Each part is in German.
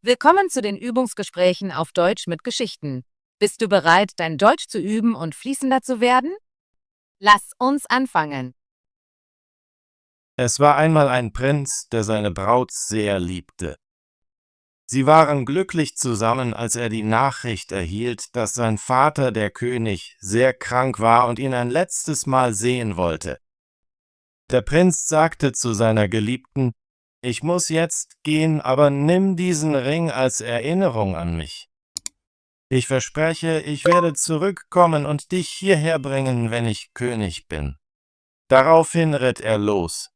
Willkommen zu den Übungsgesprächen auf Deutsch mit Geschichten. Bist du bereit, dein Deutsch zu üben und fließender zu werden? Lass uns anfangen. Es war einmal ein Prinz, der seine Braut sehr liebte. Sie waren glücklich zusammen, als er die Nachricht erhielt, dass sein Vater, der König, sehr krank war und ihn ein letztes Mal sehen wollte. Der Prinz sagte zu seiner Geliebten: »Ich muss jetzt gehen, aber nimm diesen Ring als Erinnerung an mich. Ich verspreche, ich werde zurückkommen und dich hierher bringen, wenn ich König bin.« Daraufhin ritt er los.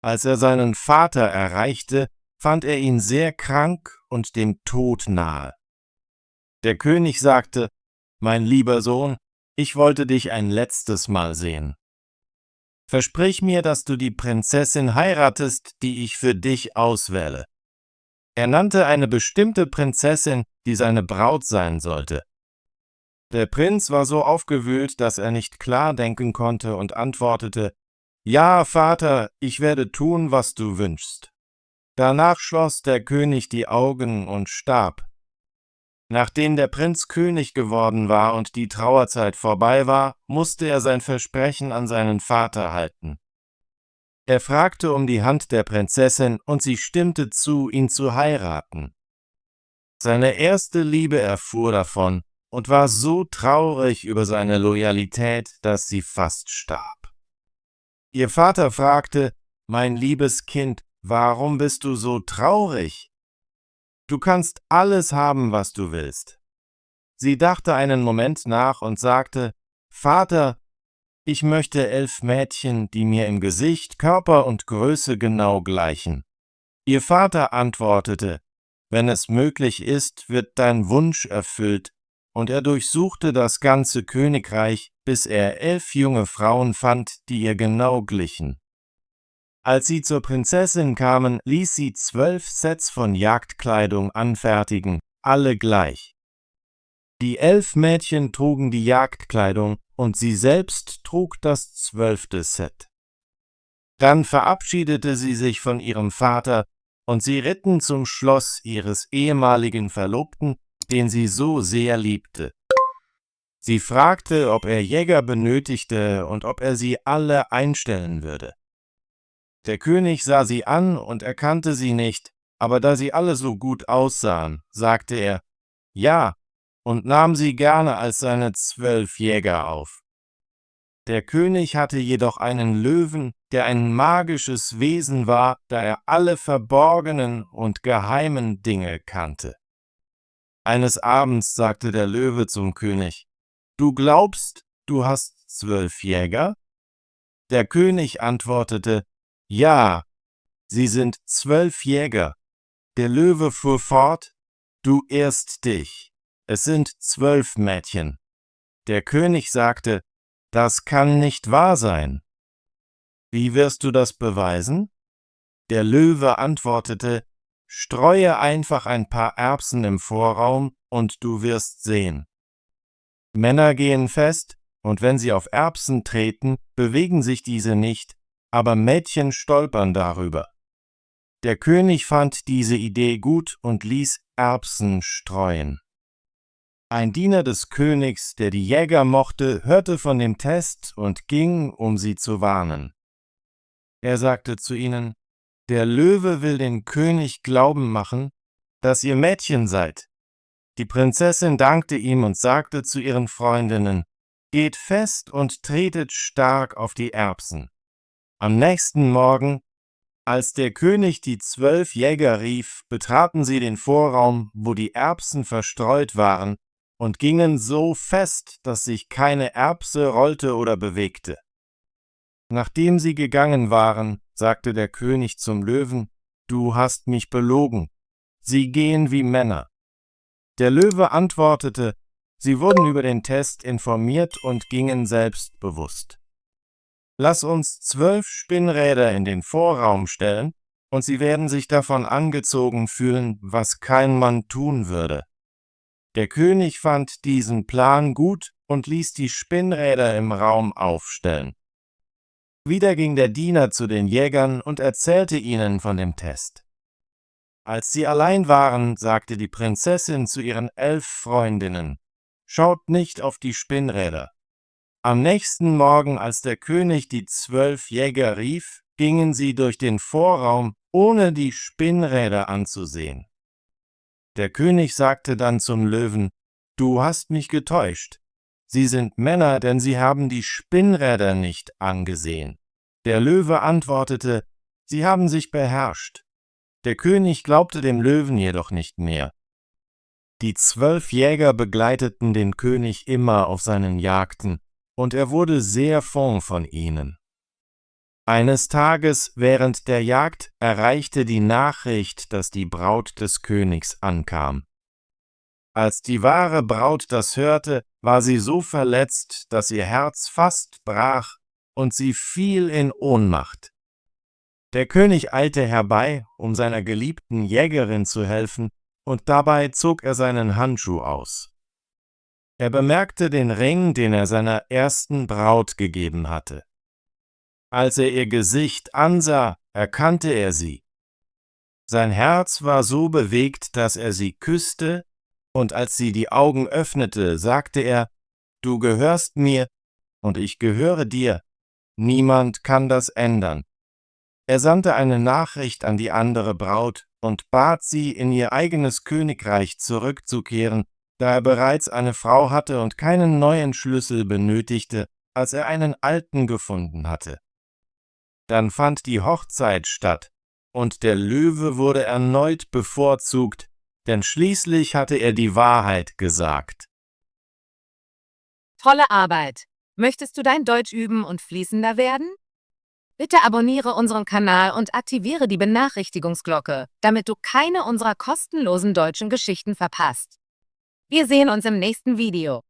Als er seinen Vater erreichte, fand er ihn sehr krank und dem Tod nahe. Der König sagte: »Mein lieber Sohn, ich wollte dich ein letztes Mal sehen. Versprich mir, dass du die Prinzessin heiratest, die ich für dich auswähle.« Er nannte eine bestimmte Prinzessin, die seine Braut sein sollte. Der Prinz war so aufgewühlt, dass er nicht klar denken konnte und antwortete: »Ja, Vater, ich werde tun, was du wünschst.« Danach schloss der König die Augen und starb. Nachdem der Prinz König geworden war und die Trauerzeit vorbei war, musste er sein Versprechen an seinen Vater halten. Er fragte um die Hand der Prinzessin und sie stimmte zu, ihn zu heiraten. Seine erste Liebe erfuhr davon und war so traurig über seine Loyalität, dass sie fast starb. Ihr Vater fragte: »Mein liebes Kind, warum bist du so traurig? Du kannst alles haben, was du willst.« Sie dachte einen Moment nach und sagte: »Vater, ich möchte 11 Mädchen, die mir im Gesicht, Körper und Größe genau gleichen.« Ihr Vater antwortete: »Wenn es möglich ist, wird dein Wunsch erfüllt.« Und er durchsuchte das ganze Königreich, bis er 11 junge Frauen fand, die ihr genau glichen. Als sie zur Prinzessin kamen, ließ sie 12 Sets von Jagdkleidung anfertigen, alle gleich. Die 11 Mädchen trugen die Jagdkleidung und sie selbst trug das 12. Set. Dann verabschiedete sie sich von ihrem Vater und sie ritten zum Schloss ihres ehemaligen Verlobten, den sie so sehr liebte. Sie fragte, ob er Jäger benötigte und ob er sie alle einstellen würde. Der König sah sie an und erkannte sie nicht, aber da sie alle so gut aussahen, sagte er: »Ja«, und nahm sie gerne als seine 12 Jäger auf. Der König hatte jedoch einen Löwen, der ein magisches Wesen war, da er alle verborgenen und geheimen Dinge kannte. Eines Abends sagte der Löwe zum König: »Du glaubst, du hast 12 Jäger?« Der König antwortete: »Ja, sie sind 12 Jäger.« Der Löwe fuhr fort: »Du irrst dich. Es sind 12 Mädchen.« Der König sagte: »Das kann nicht wahr sein.« »Wie wirst du das beweisen?« Der Löwe antwortete: »Streue einfach ein paar Erbsen im Vorraum, und du wirst sehen. Männer gehen fest, und wenn sie auf Erbsen treten, bewegen sich diese nicht, aber Mädchen stolpern darüber.« Der König fand diese Idee gut und ließ Erbsen streuen. Ein Diener des Königs, der die Jäger mochte, hörte von dem Test und ging, um sie zu warnen. Er sagte zu ihnen: »Der Löwe will den König glauben machen, dass ihr Mädchen seid.« Die Prinzessin dankte ihm und sagte zu ihren Freundinnen: »Geht fest und tretet stark auf die Erbsen.« Am nächsten Morgen, als der König die 12 Jäger rief, betraten sie den Vorraum, wo die Erbsen verstreut waren, und gingen so fest, dass sich keine Erbse rollte oder bewegte. Nachdem sie gegangen waren, sagte der König zum Löwen: »Du hast mich belogen. Sie gehen wie Männer.« Der Löwe antwortete: »Sie wurden über den Test informiert und gingen selbstbewusst. Lass uns 12 Spinnräder in den Vorraum stellen, und sie werden sich davon angezogen fühlen, was kein Mann tun würde.« Der König fand diesen Plan gut und ließ die Spinnräder im Raum aufstellen. Wieder ging der Diener zu den Jägern und erzählte ihnen von dem Test. Als sie allein waren, sagte die Prinzessin zu ihren 11 Freundinnen: »Schaut nicht auf die Spinnräder.« Am nächsten Morgen, als der König die 12 Jäger rief, gingen sie durch den Vorraum, ohne die Spinnräder anzusehen. Der König sagte dann zum Löwen: »Du hast mich getäuscht. Sie sind Männer, denn sie haben die Spinnräder nicht angesehen.« Der Löwe antwortete: »Sie haben sich beherrscht.« Der König glaubte dem Löwen jedoch nicht mehr. Die 12 Jäger begleiteten den König immer auf seinen Jagden, und er wurde sehr fromm von ihnen. Eines Tages während der Jagd erreichte die Nachricht, dass die Braut des Königs ankam. Als die wahre Braut das hörte, war sie so verletzt, dass ihr Herz fast brach und sie fiel in Ohnmacht. Der König eilte herbei, um seiner geliebten Jägerin zu helfen, und dabei zog er seinen Handschuh aus. Er bemerkte den Ring, den er seiner ersten Braut gegeben hatte. Als er ihr Gesicht ansah, erkannte er sie. Sein Herz war so bewegt, dass er sie küsste, und als sie die Augen öffnete, sagte er: »Du gehörst mir, und ich gehöre dir. Niemand kann das ändern.« Er sandte eine Nachricht an die andere Braut und bat sie, in ihr eigenes Königreich zurückzukehren, da er bereits eine Frau hatte und keinen neuen Schlüssel benötigte, als er einen alten gefunden hatte. Dann fand die Hochzeit statt, und der Löwe wurde erneut bevorzugt, denn schließlich hatte er die Wahrheit gesagt. Tolle Arbeit! Möchtest du dein Deutsch üben und fließender werden? Bitte abonniere unseren Kanal und aktiviere die Benachrichtigungsglocke, damit du keine unserer kostenlosen deutschen Geschichten verpasst. Wir sehen uns im nächsten Video.